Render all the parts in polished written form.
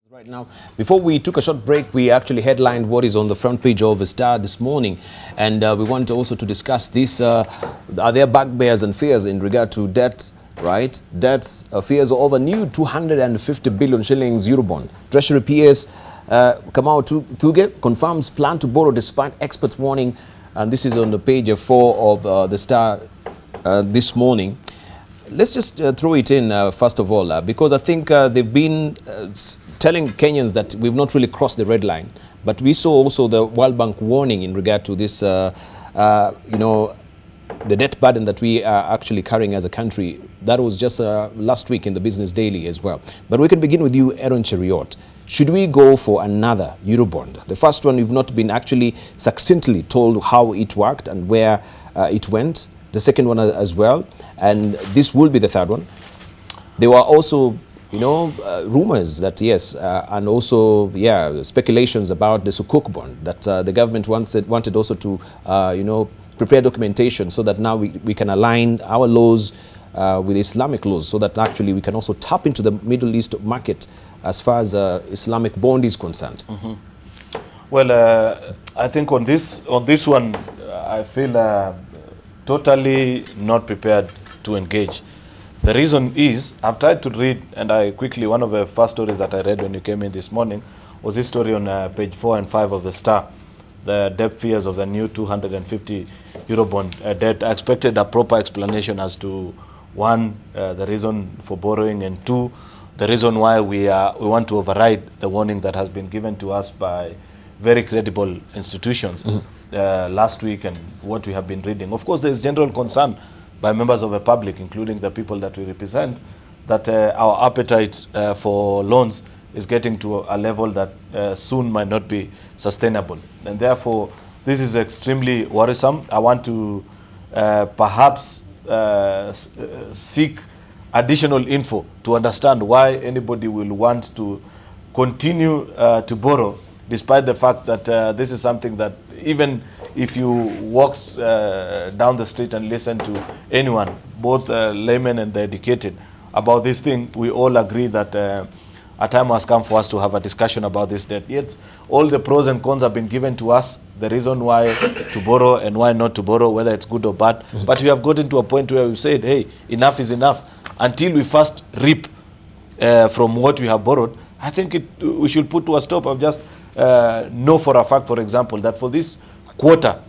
Right now, before we took a short break, we actually headlined what is on the front page of the Star this morning, and we wanted also to discuss this. Are there bugbears and fears in regard to debt, right? Debts, fears over new 250 billion shillings Eurobond. Treasury PS Kamau Thuge confirms plan to borrow despite experts warning, and this is on the page 4 of the Star this morning. Let's just throw it in first of all, because I think they've been telling Kenyans that we've not really crossed the red line. But we saw also the World Bank warning in regard to this, you know, the debt burden that we are actually carrying as a country. That was just last week in the Business Daily as well. But we can begin with you, Aaron Cheriot. Should we go for another Eurobond? The first one, we've not been actually succinctly told how it worked and where it went. The second one as well, and this will be the third one. There were also, you know, rumors that yes, and also speculations about the Sukuk bond that the government wanted also to, you know, prepare documentation so that now we can align our laws with Islamic laws, so that actually we can also tap into the Middle East market as far as Islamic bond is concerned. Mm-hmm. Well, I think on this one, I feel totally not prepared to engage. The reason is, I've tried to read, and one of the first stories that I read when you came in this morning was this story on page 4 and 5 of the Star, the debt fears of the new 250 Eurobond debt. I expected a proper explanation as to, one, the reason for borrowing, and two, the reason why we want to override the warning that has been given to us by very credible institutions. Mm-hmm. Last week and what we have been reading. Of course, there is general concern by members of the public, including the people that we represent, that our appetite for loans is getting to a level that soon might not be sustainable. And therefore, this is extremely worrisome. I want to perhaps seek additional info to understand why anybody will want to continue to borrow, despite the fact that this is something that even if you walk down the street and listen to anyone, both laymen and the educated, about this thing, we all agree that a time has come for us to have a discussion about this debt. Yet, all the pros and cons have been given to us, the reason why to borrow and why not to borrow, whether it's good or bad. Mm-hmm. But we have gotten to a point where we've said, hey, enough is enough. Until we first reap from what we have borrowed, I think we should put to a stop. I've just know for a fact, for example, that for this quarter,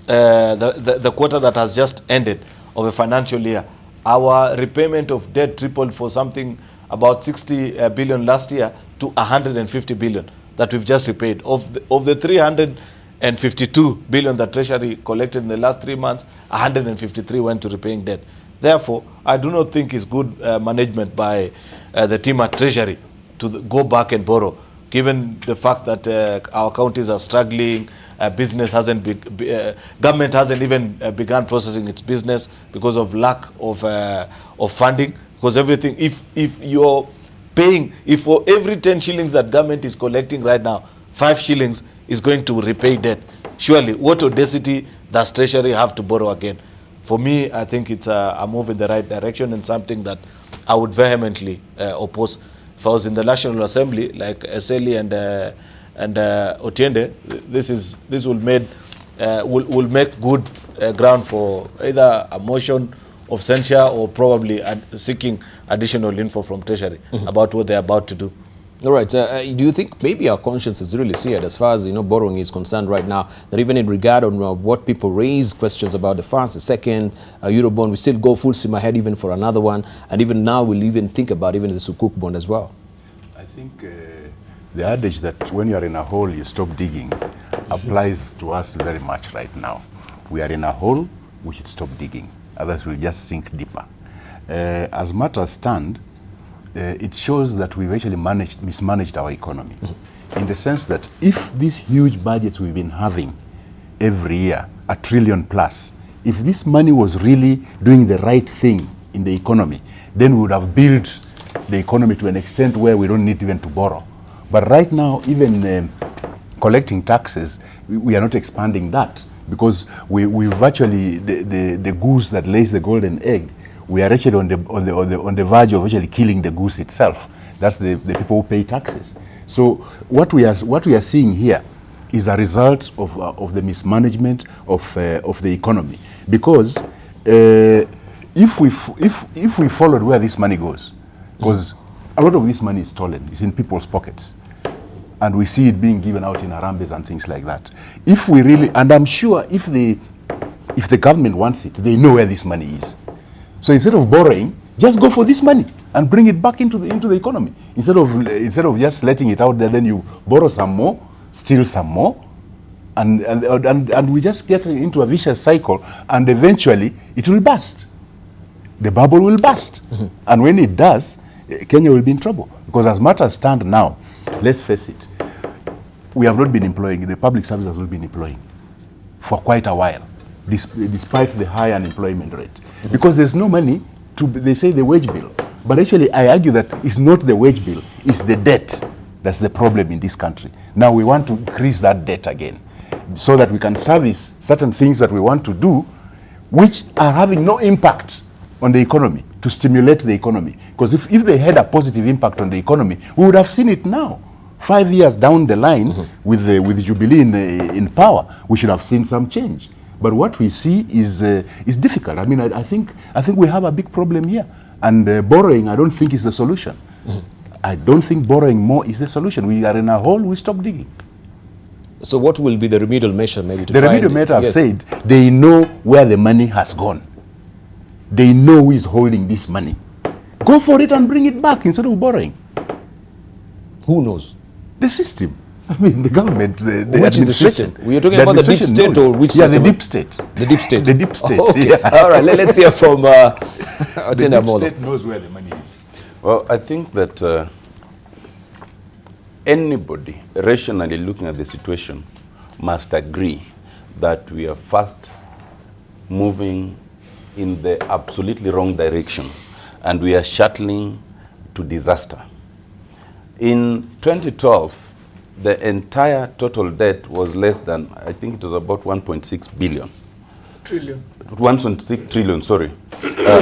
the quarter that has just ended of a financial year, our repayment of debt tripled for something about 60 billion last year to 150 billion that we've just repaid. Of the 352 billion that Treasury collected in the last 3 months, 153 went to repaying debt. Therefore, I do not think it's good management by the team at Treasury to go back and borrow, given the fact that our counties are struggling, business hasn't government hasn't even begun processing its business because of lack of funding. Because everything, if you're paying, if for every 10 shillings that government is collecting right now, 5 shillings is going to repay debt, surely what audacity does Treasury have to borrow again? For me, I think it's a move in the right direction and something that I would vehemently oppose. If I was in the National Assembly, like Eseli and Otiende, this will make good ground for either a motion of censure or probably seeking additional info from Treasury about what they're about to do. All right. Do you think maybe our conscience is really seared as far as, you know, borrowing is concerned right now, that even in regard on what people raise questions about the first, the second Eurobond, we still go full steam ahead even for another one, and even now we'll even think about even the Sukuk bond as well? I think the adage that when you're in a hole, you stop digging applies to us very much right now. We are in a hole, we should stop digging. Otherwise, we'll just sink deeper. As matters stand, it shows that we've actually mismanaged our economy, in the sense that if these huge budgets we've been having every year, $1 trillion plus, if this money was really doing the right thing in the economy, then we would have built the economy to an extent where we don't need even to borrow. But right now, even collecting taxes, we are not expanding that, because we virtually, the goose that lays the golden egg, we are actually on the verge of actually killing the goose itself. That's the people who pay taxes. So what we are seeing here is a result of the mismanagement of the economy. Because if we followed where this money goes, because a lot of this money is stolen, it's in people's pockets, and we see it being given out in Harambees and things like that. If we really, and I'm sure if the government wants it, they know where this money is. So instead of borrowing, just go for this money and bring it back into the economy. Instead of just letting it out there, then you borrow some more, steal some more, and we just get into a vicious cycle, and eventually it will burst. The bubble will burst. And when it does, Kenya will be in trouble. Because as matters stand now, let's face it, we have not been employing, the public service has not been employing for quite a while, despite the high unemployment rate. Because there's no money to, they say, the wage bill. But actually, I argue that it's not the wage bill, it's the debt that's the problem in this country. Now we want to increase that debt again, so that we can service certain things that we want to do, which are having no impact on the economy, to stimulate the economy. Because if they had a positive impact on the economy, we would have seen it now. 5 years down the line, with Jubilee in power, we should have seen some change. But what we see is difficult. I mean, I think we have a big problem here. And borrowing, I don't think is the solution. I don't think borrowing more is the solution. We are in a hole, we stop digging. So what will be the remedial measure maybe to the try remedial measure, I've yes. said, they know where the money has gone. They know who is holding this money. Go for it and bring it back instead of borrowing. Who knows? The system. I mean, the government, the which is the system? We are talking about the deep state or which system? Yeah, the deep state. The deep state. The deep state. Okay. Yeah. All right. Let's hear from the Atenda deep Molo. state knows where the money is. Well, I think that anybody rationally looking at the situation must agree that we are fast moving in the absolutely wrong direction, and we are shuttling to disaster. In 2012, the entire total debt was less than, I think it was about 1.6 billion. Trillion. 1.6 trillion, sorry.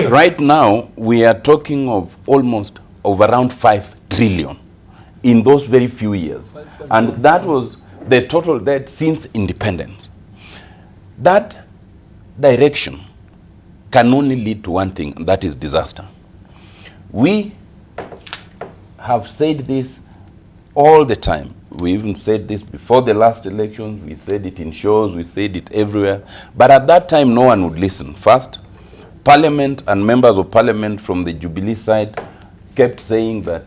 Right now, we are talking of almost of around 5 trillion in those very few years. And that was the total debt since independence. That direction can only lead to one thing, and that is disaster. We have said this all the time. We even said this before the last election. We said it in shows. We said it everywhere. But at that time, no one would listen. First, Parliament and members of Parliament from the Jubilee side kept saying that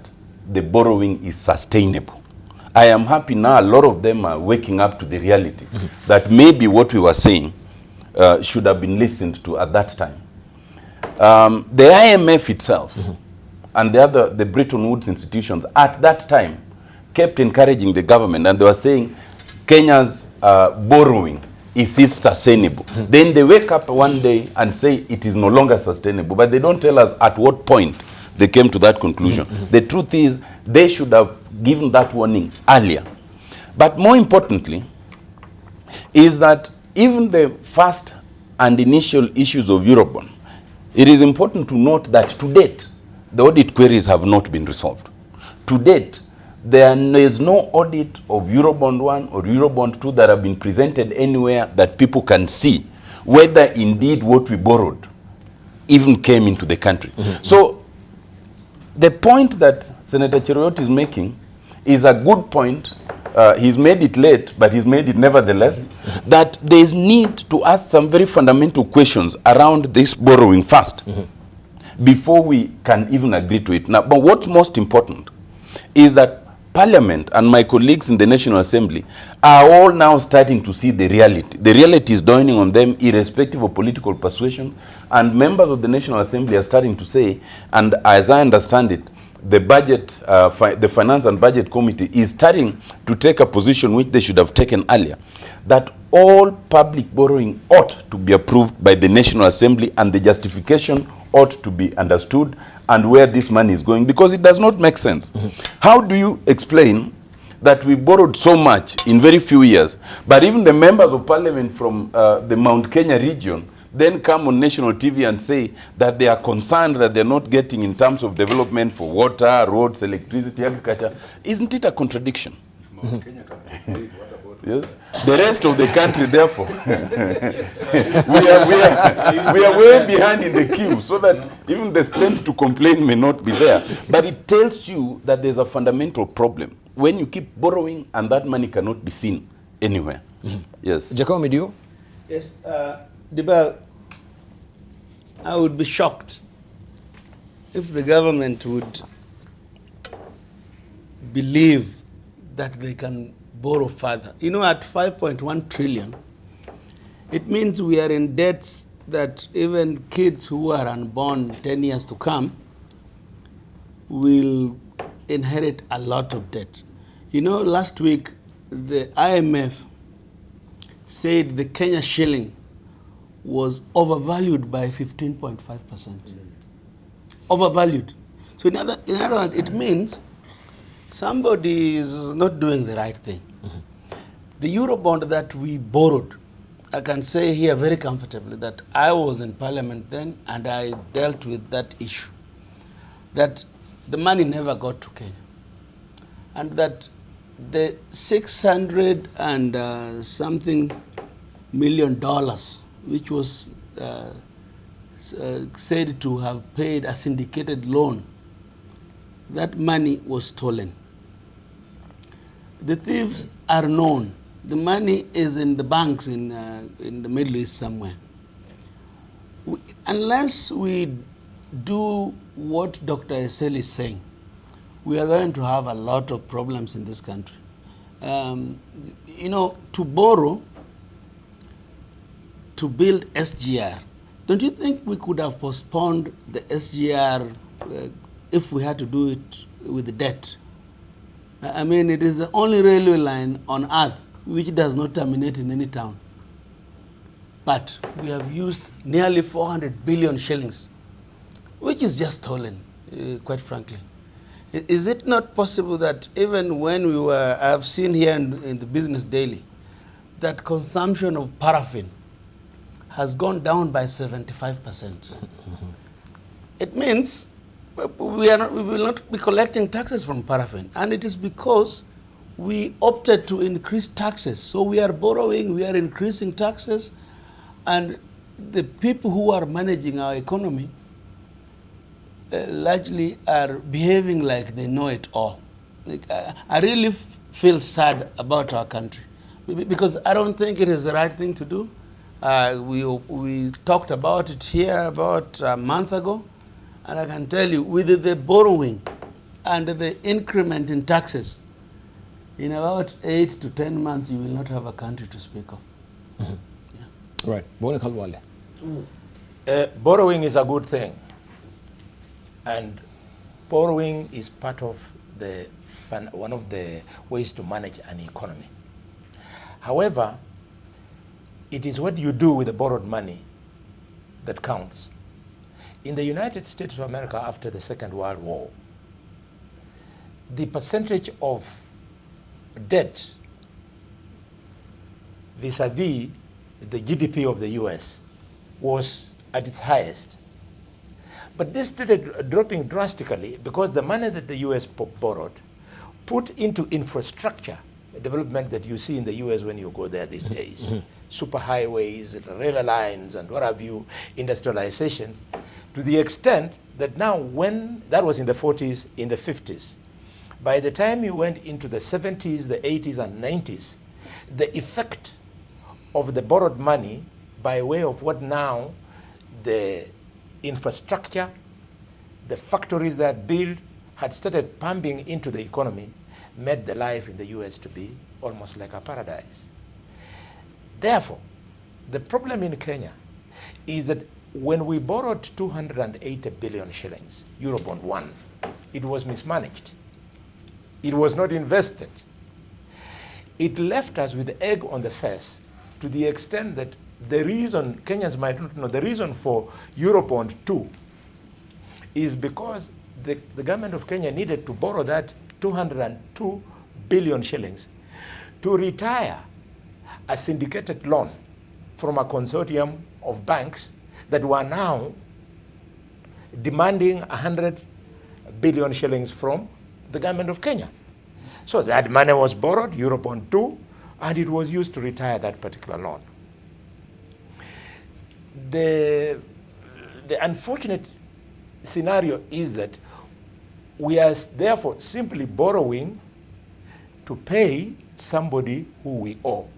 the borrowing is sustainable. I am happy now a lot of them are waking up to the reality that maybe what we were saying should have been listened to at that time. The IMF itself and the Bretton Woods institutions at that time kept encouraging the government, and they were saying Kenya's borrowing is sustainable. Then they wake up one day and say it is no longer sustainable, but they don't tell us at what point they came to that conclusion. The truth is they should have given that warning earlier. But more importantly is that even the first and initial issues of Eurobond, it is important to note that to date, the audit queries have not been resolved. To date, there is no audit of Eurobond 1 or Eurobond 2 that have been presented anywhere that people can see whether indeed what we borrowed even came into the country. So the point that Senator Cheruiyot is making is a good point. He's made it late, but he's made it nevertheless, that there is need to ask some very fundamental questions around this borrowing first before we can even agree to it. Now, but what's most important is that Parliament and my colleagues in the National Assembly are all now starting to see the reality. The reality is dawning on them irrespective of political persuasion, and members of the National Assembly are starting to say, and as I understand it, the budget, the Finance and Budget Committee is starting to take a position which they should have taken earlier, that all public borrowing ought to be approved by the National Assembly and the justification ought to be understood and where this money is going, because it does not make sense. How do you explain that we borrowed so much in very few years, but even the members of Parliament from the Mount Kenya region then come on national TV and say that they are concerned that they're not getting in terms of development for water, roads, electricity, agriculture. Isn't it a contradiction? Yes. The rest of the country, therefore, we are way behind in the queue, so that even the strength to complain may not be there. But it tells you that there's a fundamental problem when you keep borrowing and that money cannot be seen anywhere. Yes. Jacob Midio? Yes, Dibel, I would be shocked if the government would believe that they can borrow further. You know, at 5.1 trillion, it means we are in debts that even kids who are unborn 10 years to come will inherit a lot of debt. You know, last week, the IMF said the Kenya shilling was overvalued by 15.5%. Overvalued. So in other words, it means somebody is not doing the right thing. The Eurobond that we borrowed, I can say here very comfortably that I was in Parliament then and I dealt with that issue. That the money never got to Kenya. And that the 600 and something $million, which was said to have paid a syndicated loan, that money was stolen. The thieves are known. The money is in the banks in the Middle East somewhere. Unless we do what Dr. Essel is saying, we are going to have a lot of problems in this country. You know, to borrow, to build SGR, don't you think we could have postponed the SGR if we had to do it with the debt? I mean, it is the only railway line on earth which does not terminate in any town. But we have used nearly 400 billion shillings, which is just stolen, quite frankly. Is it not possible that even when we were, I've seen here in the Business Daily, that consumption of paraffin has gone down by 75%? It means we will not be collecting taxes from paraffin. And it is because we opted to increase taxes. So we are borrowing, we are increasing taxes, and the people who are managing our economy largely are behaving like they know it all. Like, I really feel sad about our country because I don't think it is the right thing to do. We talked about it here about a month ago, and I can tell you, with the borrowing and the increment in taxes, in about 8 to 10 months, you will not have a country to speak of. Yeah. Right. Borrowing is a good thing. And borrowing is part of one of the ways to manage an economy. However, it is what you do with the borrowed money that counts. In the United States of America after the Second World War, the percentage of debt vis-a-vis the GDP of the US was at its highest. But this started dropping drastically because the money that the US borrowed put into infrastructure development that you see in the US when you go there these days. Superhighways, rail lines, and what have you, industrializations, to the extent that now when, that was in the 40s, in the 50s, by the time you went into the 70s, the 80s, and 90s, the effect of the borrowed money by way of what now the infrastructure, the factories that built had started pumping into the economy, made the life in the US to be almost like a paradise. Therefore, the problem in Kenya is that when we borrowed 280 billion shillings, Eurobond 1, it was mismanaged. It was not invested. It left us with the egg on the face to the extent that the reason, Kenyans might not know, the reason for Eurobond 2 is because the government of Kenya needed to borrow that 202 billion shillings to retire a syndicated loan from a consortium of banks that were now demanding 100 billion shillings from the government of Kenya. So that money was borrowed, Eurobond II, and it was used to retire that particular loan. The unfortunate scenario is that we are therefore simply borrowing to pay somebody who we owe.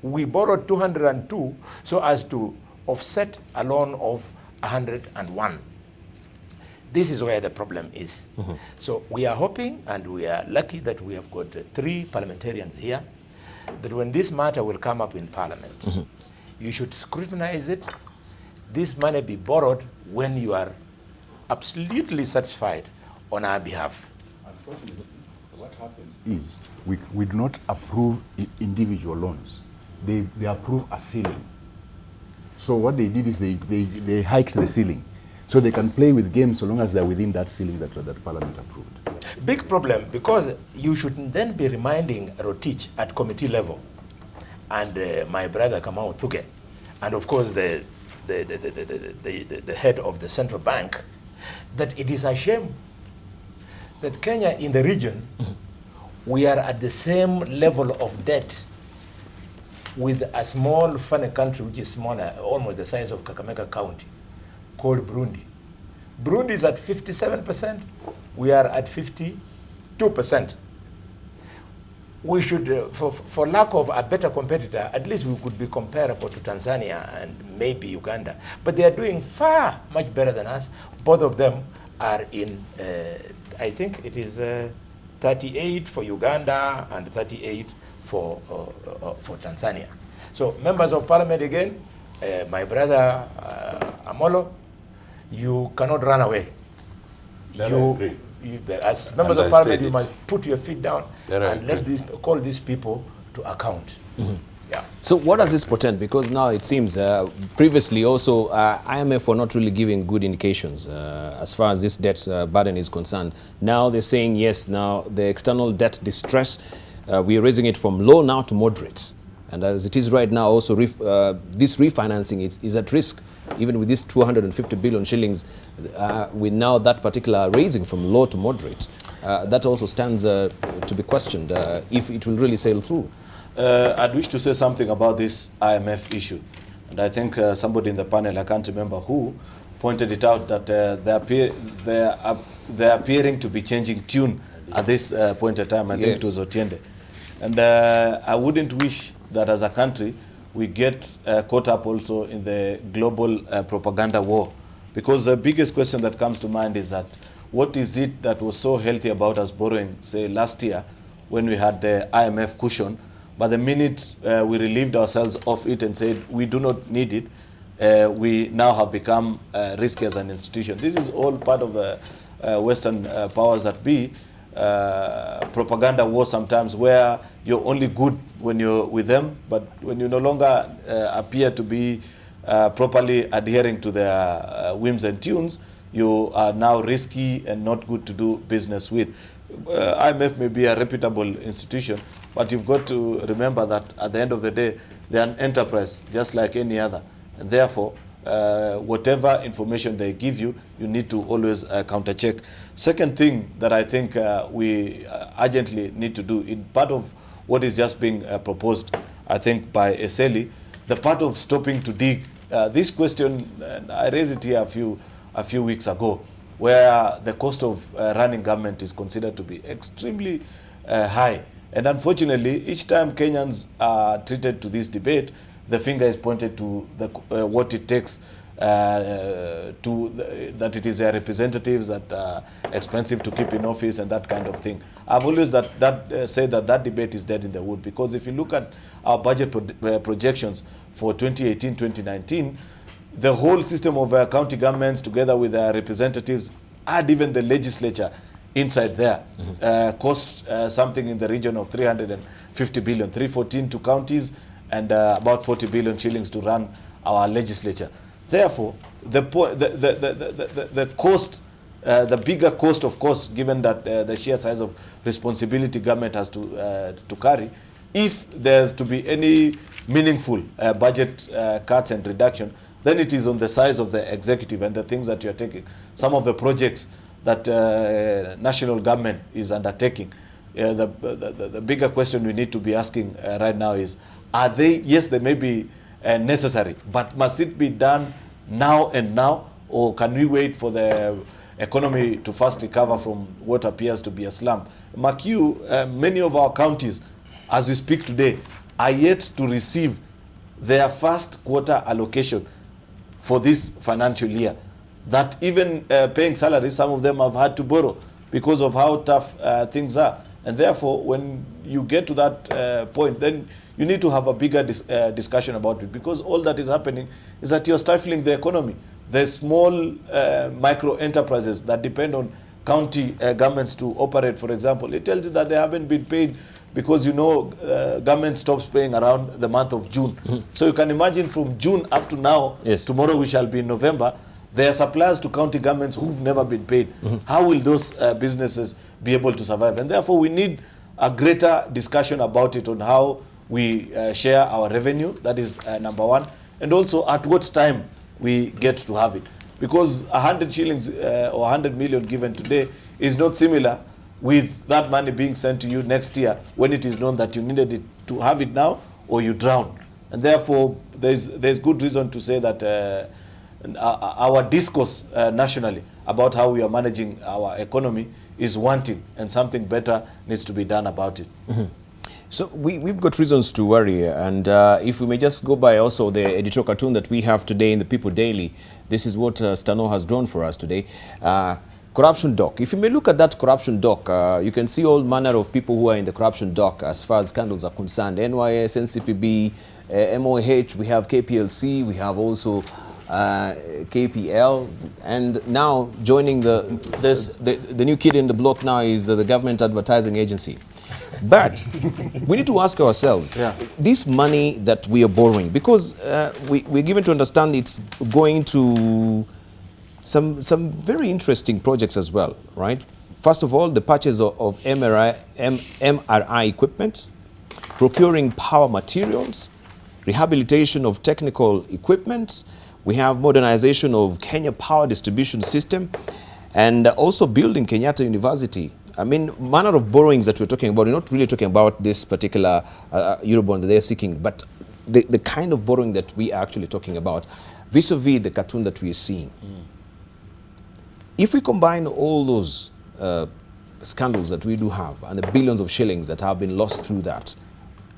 We borrowed 202 so as to offset a loan of 101. This is where the problem is. So we are hoping, and we are lucky that we have got 3 parliamentarians here, that when this matter will come up in Parliament, you should scrutinize it. This money be borrowed when you are absolutely satisfied on our behalf. Unfortunately, what happens is we do not approve individual loans. They approve a ceiling. So what they did is they hiked the ceiling. So they can play with games so long as they're within that ceiling that Parliament approved. Big problem, because you should then be reminding Rotich at committee level, and my brother Kamau Thuge, and of course the head of the central bank, that it is a shame that Kenya in the region, we are at the same level of debt with a small funny country which is smaller, almost the size of Kakamega County, called Burundi. Burundi is at 57%, we are at 52%. We should, for lack of a better competitor, at least we could be comparable to Tanzania and maybe Uganda. But they are doing far much better than us. Both of them are in, I think it is 38 for Uganda and 38 for Tanzania. So members of Parliament again, my brother Amolo, you cannot run away. As members of Parliament, you must put your feet down and call these people to account. Yeah. So what does this portend? Because now it seems previously also IMF were not really giving good indications as far as this debt burden is concerned. Now they're saying yes, now the external debt distress, we are raising it from low now to moderate. And as it is right now also this refinancing is at risk. Even with this 250 billion shillings, with now that particular raising from low to moderate, that also stands to be questioned if it will really sail through. I'd wish to say something about this IMF issue. And I think somebody in the panel, I can't remember who, pointed it out that they're appearing to be changing tune at this point in time. I think it was Otiende. And I wouldn't wish that as a country we get caught up also in the global propaganda war. Because the biggest question that comes to mind is that what is it that was so healthy about us borrowing, say, last year when we had the IMF cushion, but the minute we relieved ourselves of it and said we do not need it, we now have become risky as an institution. This is all part of the Western powers that be propaganda war sometimes, where you're only good when you're with them, but when you no longer appear to be properly adhering to their whims and tunes, you are now risky and not good to do business with. IMF may be a reputable institution, but you've got to remember that at the end of the day, they're an enterprise just like any other. And therefore, whatever information they give you, you need to always counter-check. Second thing that I think we urgently need to do, in part of what is just being proposed, I think, by Eseli, the part of stopping to dig. This question, I raised it here a few weeks ago, where the cost of running government is considered to be extremely high. And unfortunately, each time Kenyans are treated to this debate, the finger is pointed to what it takes that it is their representatives that are expensive to keep in office and that kind of thing. I've always said that debate is dead in the wood, because if you look at our budget projections for 2018-2019, the whole system of county governments together with their representatives and even the legislature inside there cost something in the region of 350 billion, 314 to counties and about 40 billion shillings to run our legislature. Therefore, the cost, the bigger cost, of course, given that the sheer size of responsibility government has to carry, if there's to be any meaningful budget cuts and reduction, then it is on the size of the executive and the things that you're taking. Some of the projects that national government is undertaking, the bigger question we need to be asking right now is, are they, yes, they may be necessary, but must it be done now and now, or can we wait for the economy to first recover from what appears to be a slump? Mark you, many of our counties, as we speak today, are yet to receive their first quarter allocation for this financial year. That even paying salaries, some of them have had to borrow because of how tough things are. And therefore, when you get to that point, then you need to have a bigger discussion about it, because all that is happening is that you're stifling the economy. The small micro enterprises that depend on county governments to operate, for example, it tells you that they haven't been paid because, you know, government stops paying around the month of June. So you can imagine from June up to now, yes, tomorrow we shall be in November, there are suppliers to county governments who've never been paid. How will those businesses be able to survive? And therefore we need a greater discussion about it, on how we share our revenue. That is number one. And also at what time we get to have it. Because 100 shillings or 100 million given today is not similar with that money being sent to you next year, when it is known that you needed it to have it now or you drown. And therefore there's good reason to say that our discourse nationally about how we are managing our economy is wanting, and something better needs to be done about it. So we've got reasons to worry, and if we may just go by also the editorial cartoon that we have today in the People Daily, this is what Stano has drawn for us today. Corruption dock. If you may look at that corruption dock, you can see all manner of people who are in the corruption dock as far as scandals are concerned. NYS, NCPB, MOH, we have KPLC, we have also KPL, and now joining the new kid in the block now is the Government Advertising Agency. But we need to ask ourselves, this money that we are borrowing, because we're given to understand it's going to some very interesting projects as well, right? First of all, the purchase of MRI equipment, procuring power materials, rehabilitation of technical equipment. We have modernization of Kenya power distribution system, and also building Kenyatta University. I mean, manner of borrowings that we're talking about, we're not really talking about this particular Eurobond that they're seeking, but the kind of borrowing that we are actually talking about, vis-a-vis the cartoon that we are seeing. If we combine all those scandals that we do have and the billions of shillings that have been lost through that,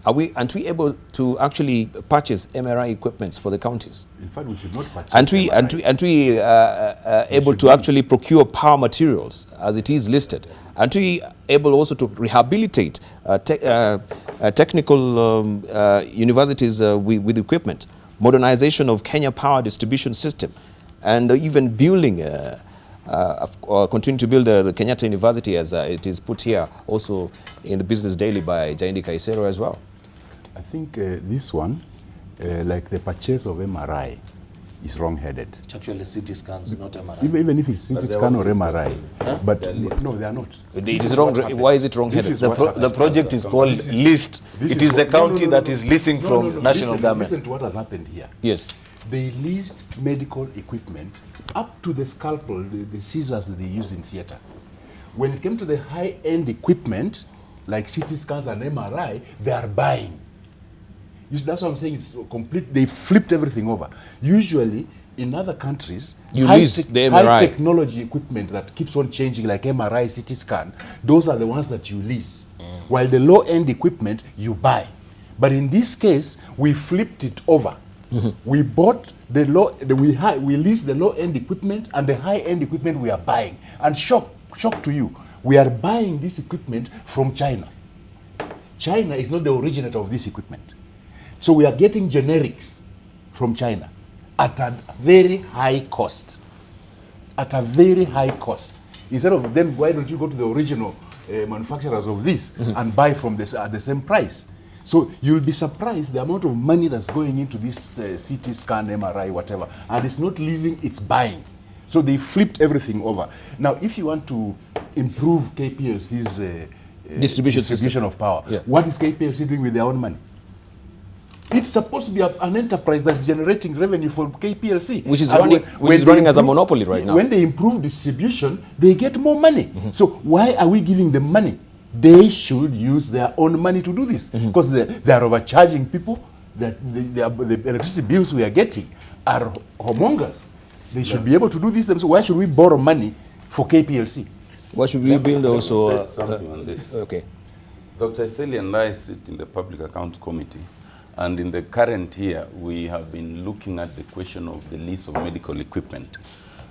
aren't we able to actually purchase MRI equipments for the counties? In fact, we should not purchase Aren't we able to actually procure power materials as it is listed? Aren't we able also to rehabilitate technical universities with equipment, modernization of Kenya power distribution system, and even building, continue to build the Kenyatta University as it is put here also in the Business Daily by Jaindi Kaisero as well? I think this one, like the purchase of MRI, is wrong-headed. It's actually CT scans, not MRI. Even if it's CT scan or MRI, but no, they are not. It is wrong. Why is it wrong-headed? The project is called LEAST. It is a county that is leasing from national government. Listen to what has happened here. Yes. They leased medical equipment up to the scalpel, the scissors that they use in theater. When it came to the high-end equipment, like CT scans and MRI, they are buying. You see, that's what I'm saying. It's complete. They flipped everything over. Usually, in other countries, you lease the MRI. High technology equipment that keeps on changing, like MRI, CT scan, those are the ones that you lease. While the low-end equipment, you buy. But in this case, we flipped it over. We bought the we leased the low-end equipment, and the high-end equipment we are buying. And shock to you, we are buying this equipment from China. China is not the originator of this equipment. So we are getting generics from China at a very high cost. At a very high cost. Instead of then, why don't you go to the original manufacturers of this and buy from this at the same price? So you'll be surprised the amount of money that's going into this CT scan, MRI, whatever. And it's not leasing, it's buying. So they flipped everything over. Now, if you want to improve KPLC's Distribution of power. Yeah. What is KPLC doing with their own money? It's supposed to be an enterprise that's generating revenue for KPLC. Which is And running as a monopoly right now. When they improve distribution, they get more money. So why are we giving them money? They should use their own money to do this. Because they are overcharging people. That the electricity bills we are getting are humongous. They should be able to do this themselves. Why should we borrow money for KPLC? What should we build also? Say something on this. Okay. Dr. Seli and I sit in the Public Accounts Committee, and in the current year, we have been looking at the question of the lease of medical equipment.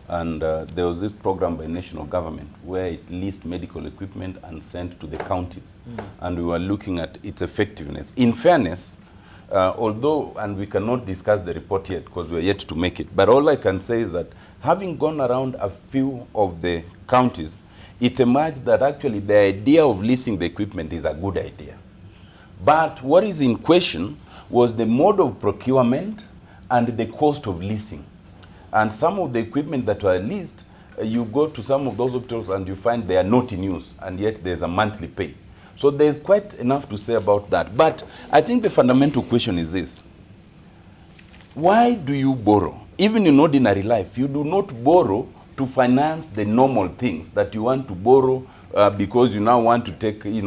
And there was this program by national government where it leased medical equipment and sent to the counties. And we were looking at its effectiveness. In fairness, although, and we cannot discuss the report yet because we're yet to make it, but all I can say is that having gone around a few of the counties, it emerged that actually the idea of leasing the equipment is a good idea. But what is in question was the mode of procurement and the cost of leasing. And some of the equipment that were leased, you go to some of those hospitals and you find they are not in use, and yet there's a monthly pay. So there's quite enough to say about that. But I think the fundamental question is this. Why do you borrow? Even in ordinary life, you do not borrow to finance the normal things that you want to borrow because you now want to take, you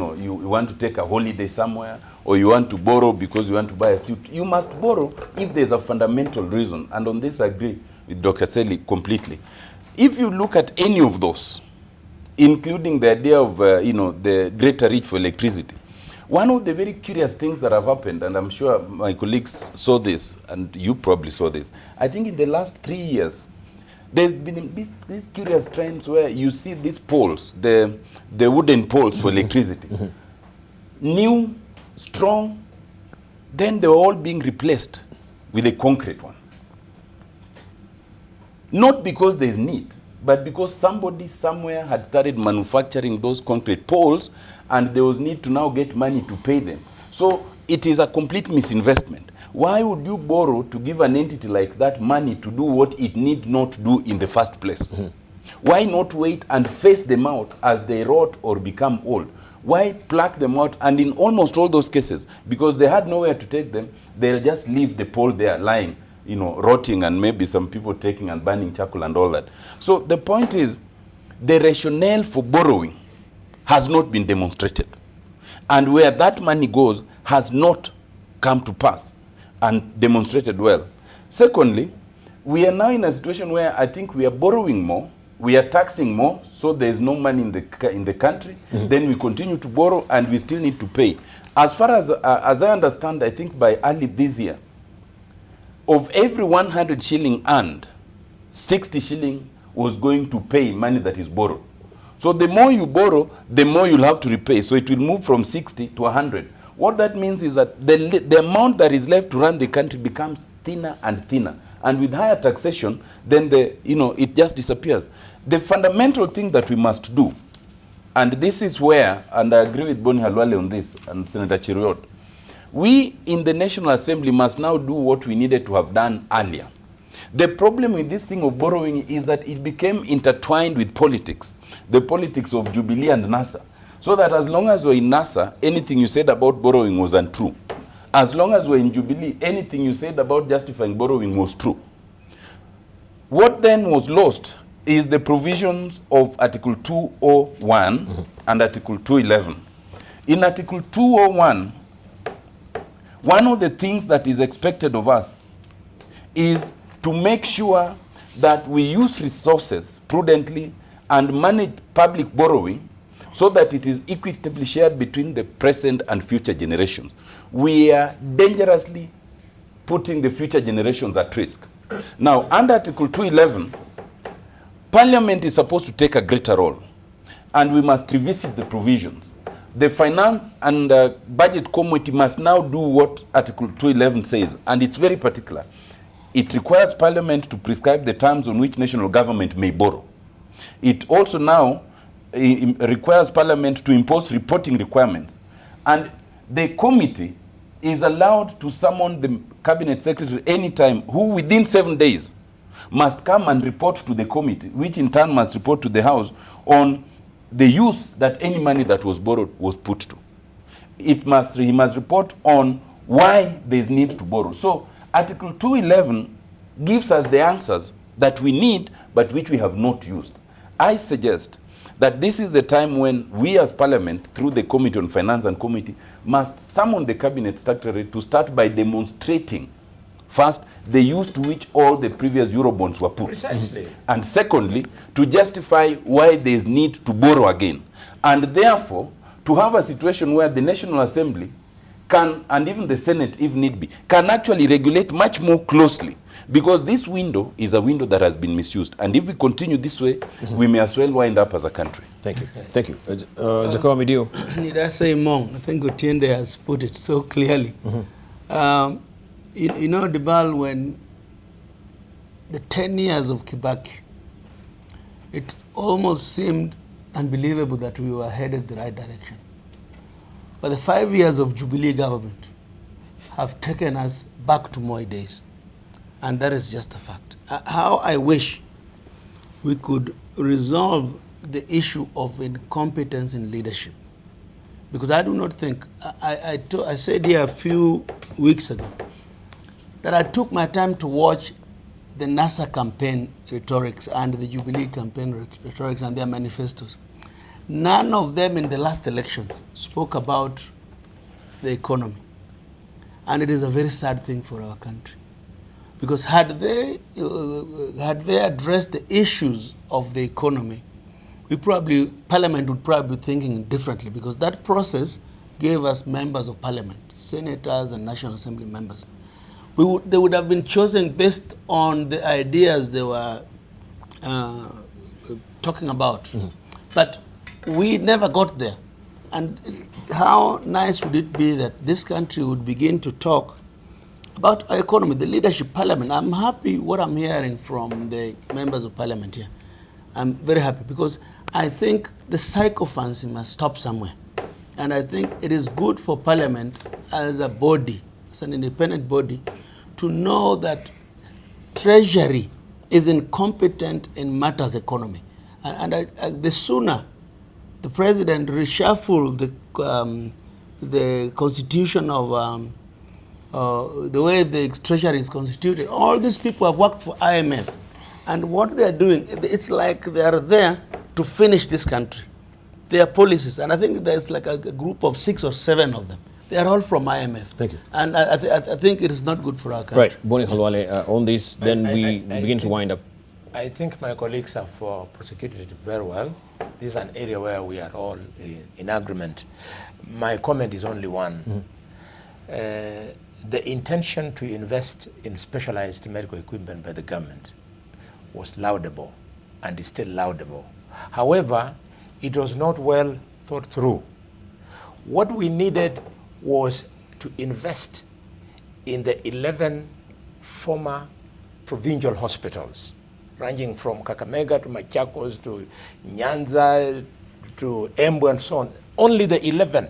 want to take a holiday somewhere, or you want to borrow because you want to buy a suit. You must borrow if there's a fundamental reason. And on this I agree with Dr. Seli completely. If you look at any of those, including the idea of, the greater reach for electricity, one of the very curious things that have happened, and I'm sure my colleagues saw this, and you probably saw this, I think in the last 3 years, there's been these curious trends where you see these poles, the wooden poles for electricity, new, strong, then they're all being replaced with a concrete one. Not because there's need, but because somebody somewhere had started manufacturing those concrete poles, and there was need to now get money to pay them. So it is a complete misinvestment. Why would you borrow to give an entity like that money to do what it need not do in the first place? Why not wait and phase them out as they rot or become old? Why pluck them out? And in almost all those cases, because they had nowhere to take them, they'll just leave the pole there lying, rotting, and maybe some people taking and burning charcoal and all that. So the point is, the rationale for borrowing has not been demonstrated. And where that money goes has not come to pass and demonstrated well. Secondly, we are now in a situation where I think we are borrowing more, we are taxing more, so there is no money in the country. Then we continue to borrow, and we still need to pay. As far as I understand, I think by early this year, of every 100 shilling earned, 60 shilling was going to pay money that is borrowed. So the more you borrow, the more you'll have to repay. So it will move from 60 to 100. What that means is that the amount that is left to run the country becomes thinner and thinner. And with higher taxation, then it just disappears. The fundamental thing that we must do, and this is where, and I agree with Boni Halwale on this, and Senator Chiriot, we in the National Assembly must now do what we needed to have done earlier. The problem with this thing of borrowing is that it became intertwined with politics, the politics of Jubilee and NASA. So that as long as we're in NASA, anything you said about borrowing was untrue. As long as we're in Jubilee, anything you said about justifying borrowing was true. What then was lost is the provisions of Article 201 and Article 211. In Article 201, one of the things that is expected of us is to make sure that we use resources prudently and manage public borrowing so that it is equitably shared between the present and future generations. We are dangerously putting the future generations at risk. Now, under Article 211, Parliament is supposed to take a greater role, and we must revisit the provisions. The Finance and Budget Committee must now do what Article 211 says, and it's very particular. It requires Parliament to prescribe the terms on which national government may borrow. It also now requires Parliament to impose reporting requirements. And the committee is allowed to summon the Cabinet Secretary anytime, who within 7 days must come and report to the committee, which in turn must report to the House on the use that any money that was borrowed was put to. He must report on why there is need to borrow. So Article 211 gives us the answers that we need, but which we have not used. I suggest that this is the time when we as Parliament, through the Committee on Finance and Committee, must summon the Cabinet Secretary to start by demonstrating, first, the use to which all the previous Eurobonds were put. Precisely. And secondly, to justify why there is need to borrow again. And therefore, to have a situation where the National Assembly can, and even the Senate if need be, can actually regulate much more closely. Because this window is a window that has been misused. And if we continue this way, we may as well wind up as a country. Thank you. Thank you. Jacob Midio. Need I say more? I think Otiende has put it so clearly. You know, Dibal, when the 10 years of Kibaki, it almost seemed unbelievable that we were headed the right direction. But the 5 years of Jubilee government have taken us back to Moi days. And that is just a fact. How I wish we could resolve the issue of incompetence in leadership. Because I do not think, I said here a few weeks ago, that I took my time to watch the NASA campaign rhetorics and the Jubilee campaign rhetorics and their manifestos. None of them in the last elections spoke about the economy. And it is a very sad thing for our country. Because had they addressed the issues of the economy, Parliament would probably be thinking differently, because that process gave us members of Parliament, senators and National Assembly members. They would have been chosen based on the ideas they were talking about. But we never got there. And how nice would it be that this country would begin to talk about our economy, the leadership, Parliament. I'm happy what I'm hearing from the members of Parliament here. I'm very happy, because I think the sycophancy must stop somewhere. And I think it is good for Parliament as a body, as an independent body, to know that Treasury is incompetent in matters economy. And the sooner the President reshuffle the constitution of the way the Treasury is constituted, all these people have worked for IMF. And what they are doing, it's like they are there to finish this country. Their policies, and I think there's like a group of 6 or 7 of them. They are all from IMF. Thank you. And I think it is not good for our country. Right. Boni Khalwale, on this, then we begin to wind up. I think my colleagues have prosecuted it very well. This is an area where we are all in agreement. My comment is only one. The intention to invest in specialized medical equipment by the government was laudable and is still laudable. However, it was not well thought through. What we needed was to invest in the 11 former provincial hospitals, ranging from Kakamega to Machakos to Nyanza to Embu and so on. Only the 11.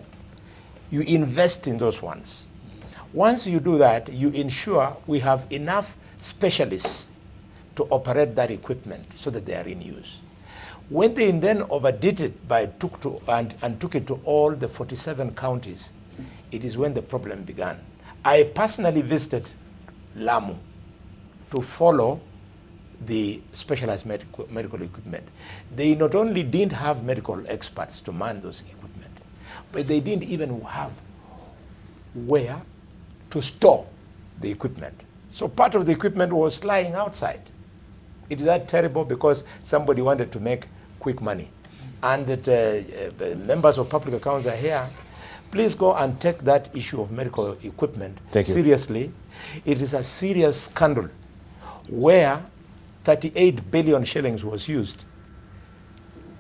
You invest in those ones. Once you do that, you ensure we have enough specialists to operate that equipment so that they are in use. When they then overdid it took it to all the 47 counties, it is when the problem began. I personally visited Lamu to follow the specialized medical equipment. They not only didn't have medical experts to man those equipment, but they didn't even have where to store the equipment. So part of the equipment was lying outside. It is that terrible because somebody wanted to make quick money. And that the members of public accounts are here. Please go and take that issue of medical equipment seriously. It is a serious scandal where 38 billion shillings was used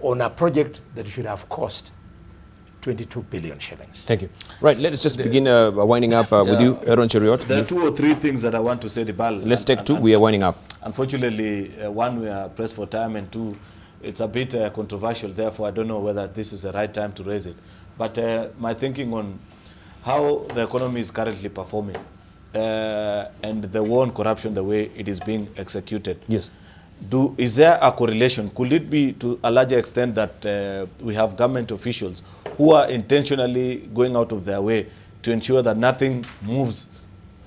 on a project that should have cost 22 billion shillings. Thank you. Right, let's just begin winding up with you, Aaron Cheriot. There are 2 or 3 things that I want to say, Dibal. Let's take 2. We are winding up. Unfortunately, 1, we are pressed for time, and 2, it's a bit controversial. Therefore, I don't know whether this is the right time to raise it. But my thinking on how the economy is currently performing and the war on corruption, the way it is being executed. Yes. is there a correlation? Could it be to a larger extent that we have government officials who are intentionally going out of their way to ensure that nothing moves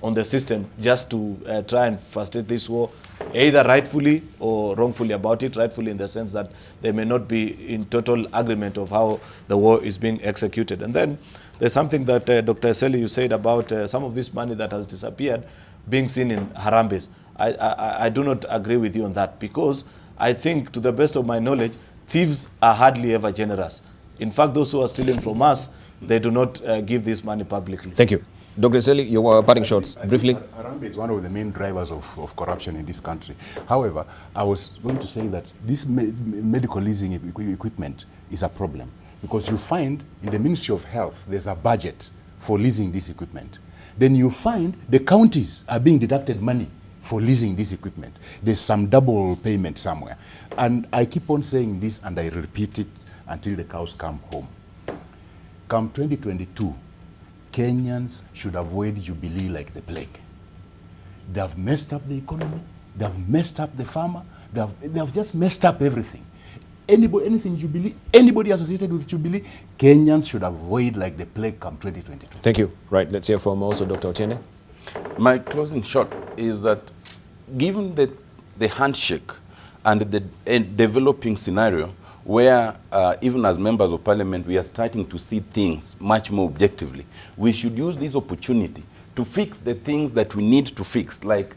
on the system just to try and frustrate this war, either rightfully or wrongfully about it? Rightfully in the sense that they may not be in total agreement of how the war is being executed. And then there's something that Dr. Eseli, you said about some of this money that has disappeared being seen in Harambees. I do not agree with you on that, because I think, to the best of my knowledge, thieves are hardly ever generous. In fact, those who are stealing from us, they do not give this money publicly. Thank you. Dr. Eseli, your parting shots, briefly. Harambee is one of the main drivers of corruption in this country. However, I was going to say that this medical leasing equipment is a problem, because you find in the Ministry of Health, there's a budget for leasing this equipment. Then you find the counties are being deducted money for leasing this equipment. There's some double payment somewhere. And I keep on saying this, and I repeat it until the cows come home. Come 2022, Kenyans should avoid Jubilee like the plague. They have messed up the economy, they have messed up the farmer, they have just messed up everything. Anything Jubilee, anybody associated with Jubilee, Kenyans should avoid like the plague come 2022. Thank you. Right, let's hear from also Dr. Otiende. My closing shot is that given the handshake and the developing scenario where even as members of parliament we are starting to see things much more objectively, we should use this opportunity to fix the things that we need to fix, like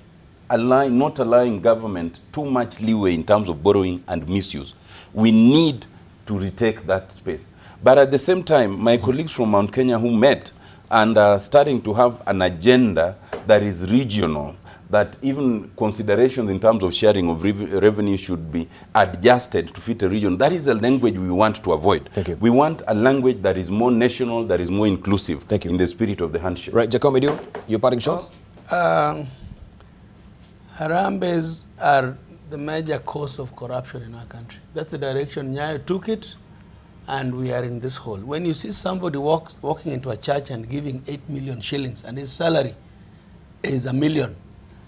not allowing government too much leeway in terms of borrowing and misuse. We need to retake that space. But at the same time, my colleagues from Mount Kenya who met and are starting to have an agenda that is regional, that even considerations in terms of sharing of revenue should be adjusted to fit a region. That is a language we want to avoid. Thank you. We want a language that is more national, that is more inclusive. Thank you. In the spirit of the handshake. Right, Kakamega, your parting shots? Harambees are the major cause of corruption in our country. That's the direction Nyayo took it, and we are in this hole. When you see somebody walking into a church and giving 8 million shillings and his salary is $1 million,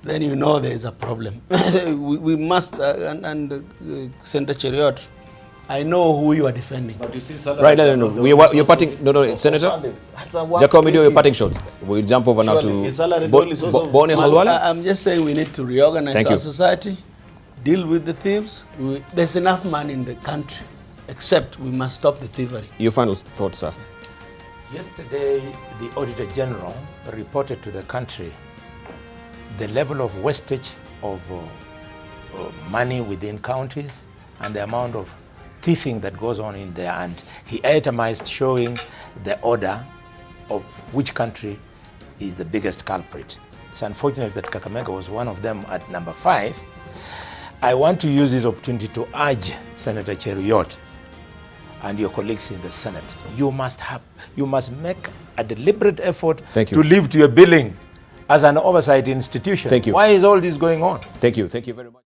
then you know there is a problem. we must, Senator Cheriot, I know who you are defending. But you see, salary, Right, no. You're parting, no, Senator. Kakamega, your parting shots. We'll jump over now to Boni Halwale. I'm just saying we need to reorganize our society, deal with the thieves. There's enough money in the country, except we must stop the thievery. Your final thoughts, sir. Yesterday, the Auditor General reported to the country the level of wastage of money within counties and the amount of thieving that goes on in there. And he itemized showing the order of which country is the biggest culprit. It's unfortunate that Kakamega was one of them at number 5. I want to use this opportunity to urge Senator Cheriot and your colleagues in the Senate. You must make a deliberate effort to live to your billing as an oversight institution. Thank you. Why is all this going on? Thank you very much.